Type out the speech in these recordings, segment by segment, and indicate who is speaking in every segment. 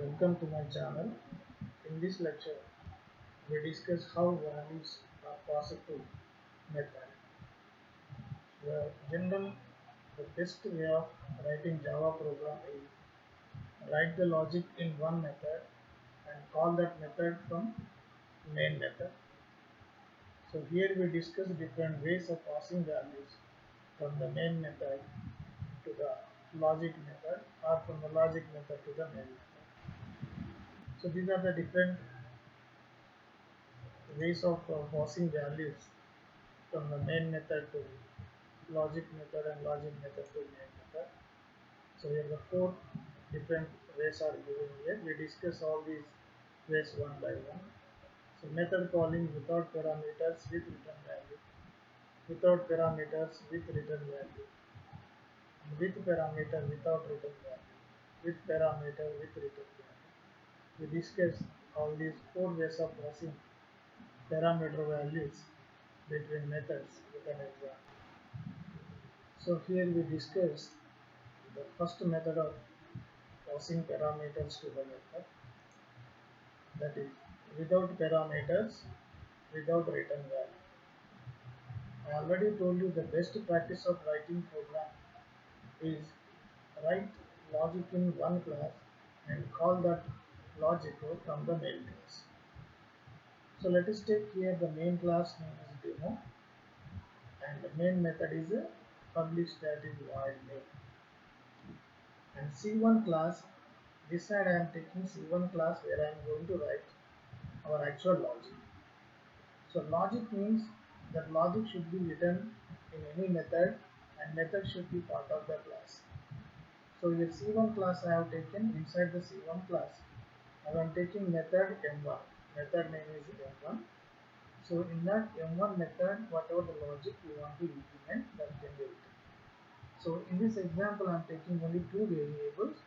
Speaker 1: Welcome to my channel. In this lecture, we discuss how values are passed to method. The best way of writing Java program is write the logic in one method and call that method from main method. So here we discuss different ways of passing values from the main method to the logic method or from the logic method to the main method. So these are the different ways of passing values from the main method to logic method and logic method to main method. So here the four different ways are given here. We discuss all these ways one by one. So method calling without parameters with return value, without parameters with return value, with parameter without return value, with parameter with return value. We discuss all these four ways of passing parameter values between methods with an example. So here we discuss the first method of passing parameters to the method, that is without parameters, without return value. I already told you the best practice of writing program is write logic in one class and call that logic from the main class. So let us take here the main class name is demo and the main method is a publish that is void main. And C1 class, this side I am taking C1 class where I am going to write our actual logic. So logic means that logic should be written in any method and method should be part of the class. So here C1 class I have taken. Inside the C1 class I am taking method M1. Method name is M1. So in that M1 method, whatever the logic you want to implement, that can be written. So in this example I am taking only two variables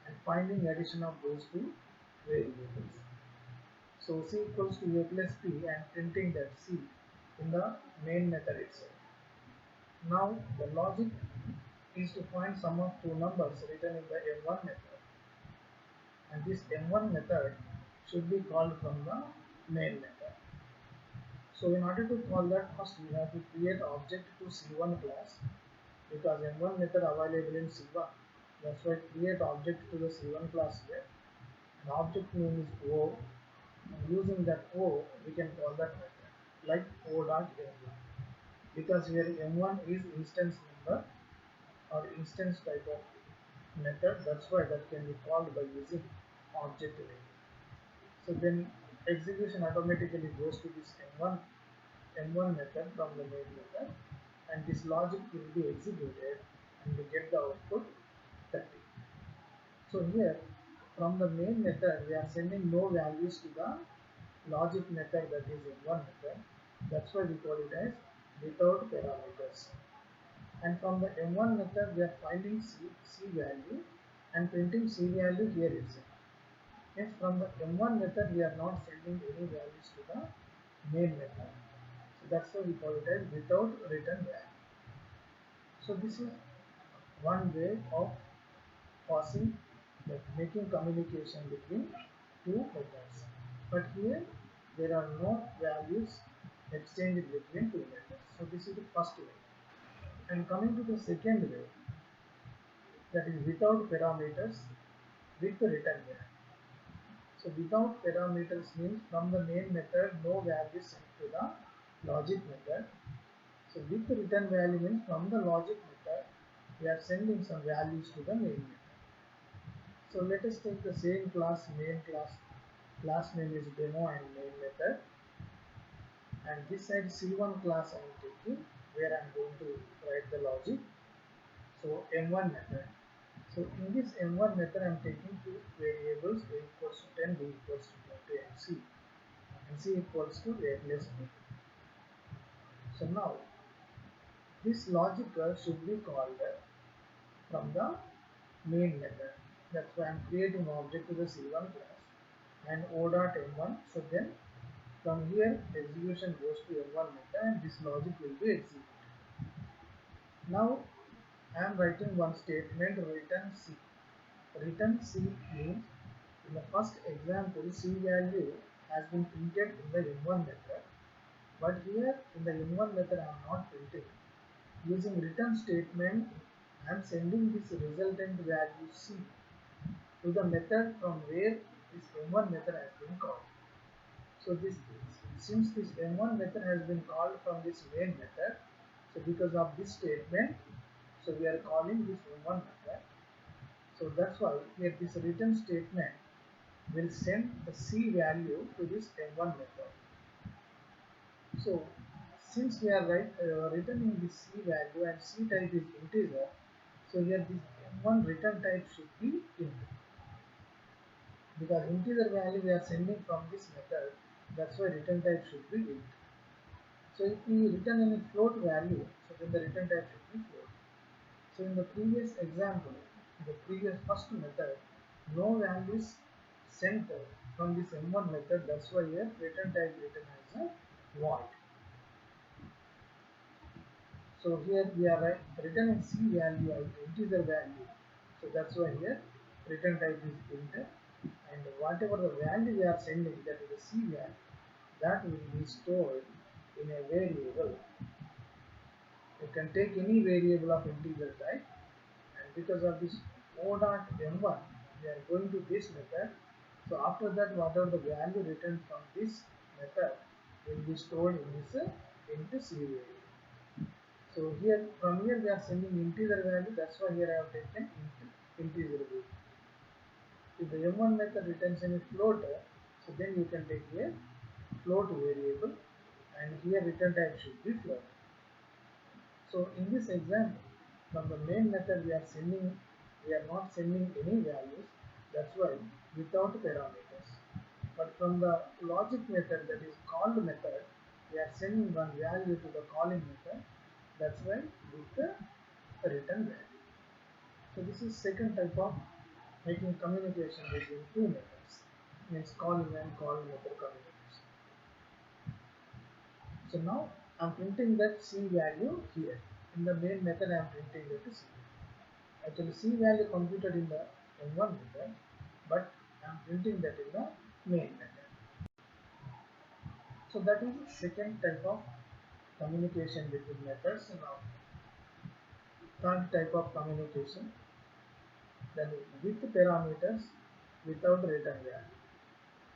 Speaker 1: and finding addition of those two variables. So C equals to A plus P and printing that C in the main method itself. Now the logic is to find sum of two numbers written in the M1 method, and this M1 method should be called from the main method. So in order to call that, first we have to create object to C1 class, because M1 method available in C1. That's why create object to the C1 class here. The object name is O, and using that O we can call that method like O.M1, because here M1 is instance number or instance type of method. That's why that can be called by using object name. So then execution automatically goes to this M1 method from the main method, and this logic will be executed and we get the output 30. So here from the main method we are sending no values to the logic method, that is M1 method. That's why we call it as without parameters. And from the M1 method we are finding C value and printing C value here itself. Yes, from the M1 method we are not sending any values to the main method. So that's why we call it as without return value. So this is one way of passing, like making communication between two methods. But here there are no values exchanged between two methods. So this is the first way. And coming to the second way, that is without parameters with the return value. So without parameters means from the main method no value sent to the logic method. So with the return value means from the logic method we are sending some values to the main method. So let us take the same class, main class name is demo and main method, and this side C1 class I am taking where I am going to write the logic. So M1 method. So in this M1 method I am taking two variables, A equals to 10, B equals to 20 and C equals to A plus B. So now this logic should be called from the main method. That's why I am creating object to the C1 class and O.M1. So then from here execution goes to M1 method and this logic will be executed. Now I am writing one statement, return C. Return C means In the first example, C value has been printed in the in1 method, but here in the in1 method I am not printing. Using return statement, I am sending this resultant value C to the method from where this m1 method has been called. So since this m1 method has been called from this main method, so because of this statement, so we are calling this m1 method. So that's why here this return statement will send the C value to this m1 method. So since we are returning this C value and C type is integer, so here this m1 return type should be int, because integer value we are sending from this method, that's why return type should be int. So if we return any float value, so then the return type should be float. So in the previous example, in the previous first method, no values sent from this m1 method, that's why here return type written as a void. So here we are returning C value as integer value, so that's why here return type is int, and whatever the value we are sending, that is the C value, that will be stored in a variable. You can take any variable of integer type, and because of this o dot m1 we are going to this method. So after that, whatever the value returned from this method will be stored in this into C variable. So here from here we are sending integer value, that's why here I have taken integer value. If the m1 method returns any float, so then you can take a float variable, and here return type should be float. So in this example, from the main method we are not sending any values, that's why without parameters. But from the logic method, that is called method, we are sending one value to the calling method, that's why with the return value. So this is second type of making communication between two methods, means calling and call method communication. So now I am printing that C value here. In the main method I am printing that C. Actually C value computed in the m1 method, but I am printing that in the main method. So that is the second type of communication between methods. Now third type of communication, then with parameters without return value.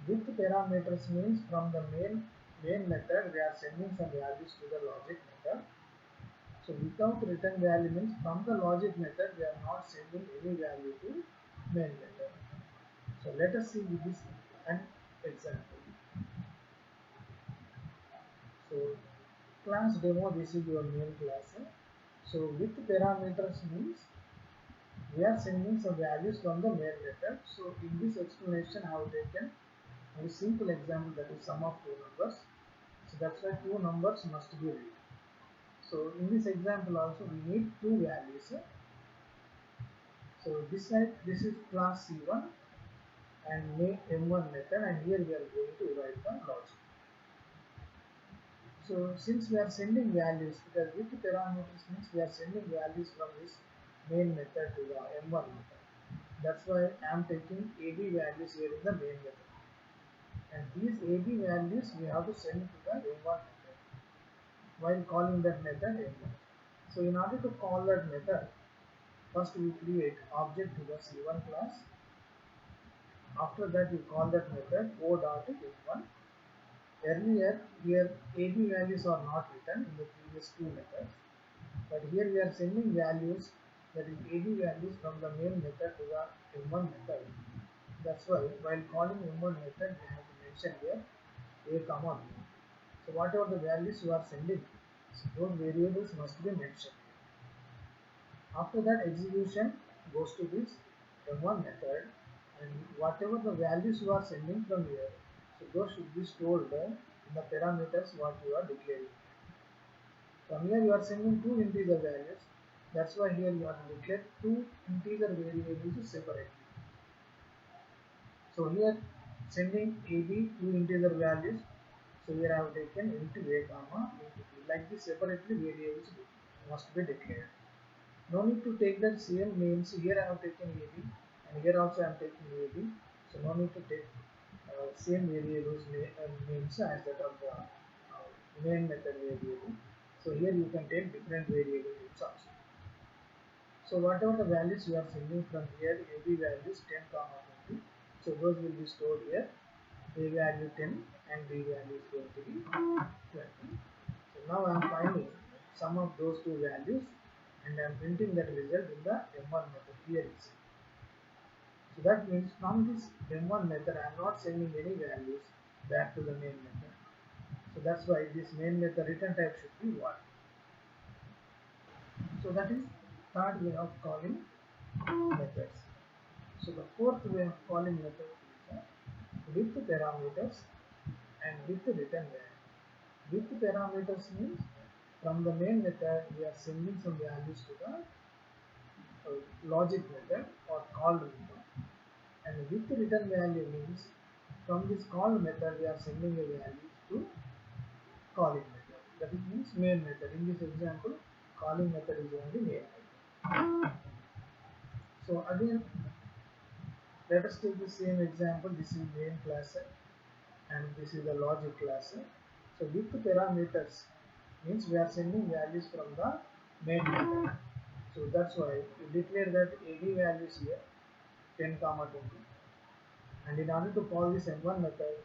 Speaker 1: With parameters means from the main method we are sending some values to the logic method. So without return value means from the logic method we are not sending any value to main method. So let us see with this an example. So class demo, this is your main class. So with parameters means we are sending some values from the main method. So in this explanation I have taken a simple example, that is sum of two numbers. So that's why two numbers must be read. So in this example also we need two values. So this is class C1 and make m1 method, and here we are going to write the logic. So since we are sending values, because with parameters means we are sending values from this main method to the m1 method. That's why I am taking AB values here in the main method, and these AB values we have to send to the m1 method while calling that method m1. So in order to call that method, first we create object to the C1 class. After that we call that method o.m1. Earlier here AB values are not written in the previous two methods, but here we are sending values, that is AB values from the main method to the m1 method. That's why while calling m1 method we have to mention here a comma b. So whatever the values you are sending, so those variables must be mentioned. After that execution goes to this m1 method, and whatever the values you are sending from here, so those should be stored in the parameters what you are declaring. From here you are sending two integer values, that's why here you have to declare two integer variables separately. So here sending AB two integer values, so here I have taken int a comma int b. Like this separately variables must be declared. No need to take that same names. Here I have taken AB and here also I am taking AB. So no need to take same variables names as that of the main method variable. So here you can take different variable names also. So whatever the values you are sending from here, AB values 10 comma 20. So those will be stored here. A value 10 and B value is going to be 20. So now I am finding sum of those two values and I am printing that result in the M1 method here itself. So that means from this M1 method I am not sending any values back to the main method. So that's why this main method return type should be 1. So that is third way of calling methods. So the fourth way of calling method is with parameters and with return value. With parameters means from the main method we are sending some values to the logic method or called method, and with return value means from this called method we are sending a value to calling method. That means main method. In this example, calling method is only main method. So again, let us take the same example. This is main class and this is the logic class. So with parameters means we are sending values from the main method. So that's why we declare that AD values here 10 comma 20, and in order to call this M1 method,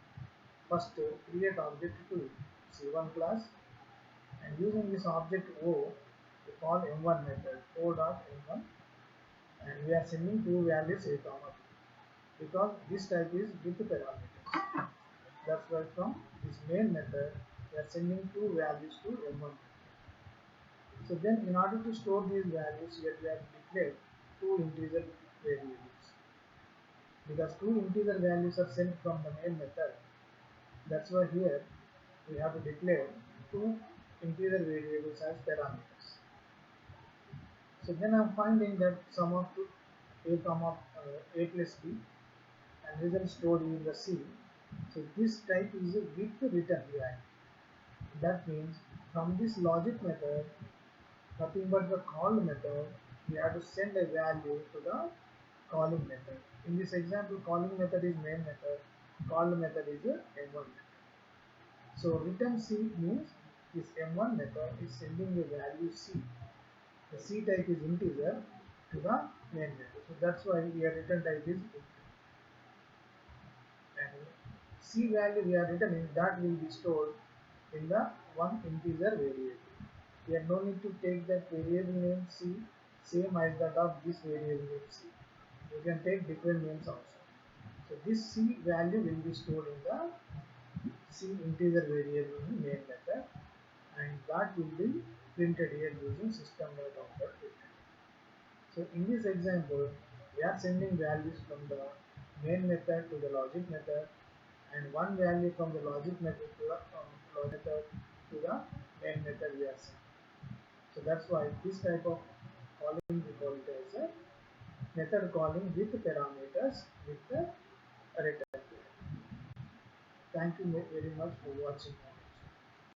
Speaker 1: first create object to C1 class, and using this object O we call M1 method O dot M1, and we are sending two values A comma B because this type is with parameters. That's why from this main method we are sending two values to M1 method. So then in order to store these values here we have declared two integer variables. Because two integer values are sent from the main method, that's why here we have to declare two integer variables as parameters. So then I am finding that sum of a comma a plus b and result stored in the C. So this type is a with return value. That means from this logic method, nothing but the called method, we have to send a value to the calling method. In this example, calling method is main method, called method is a M1 method. So return C means this M1 method is sending a value C. The C type is integer to the main method. So that's why your return type is integer. And C value we are returning, that will be stored in the one integer variable. We have no need to take that variable name C same as that of this variable name C. You can take different names also. So this C value will be stored in the C integer variable in main method, and that will be printed here using system.out.println. So in this example, we are sending values from the main method to the logic method, and one value from the logic method to the main method we are sending. So that's why this type of calling we call it as a method calling with parameters with the return. Thank you very much for watching.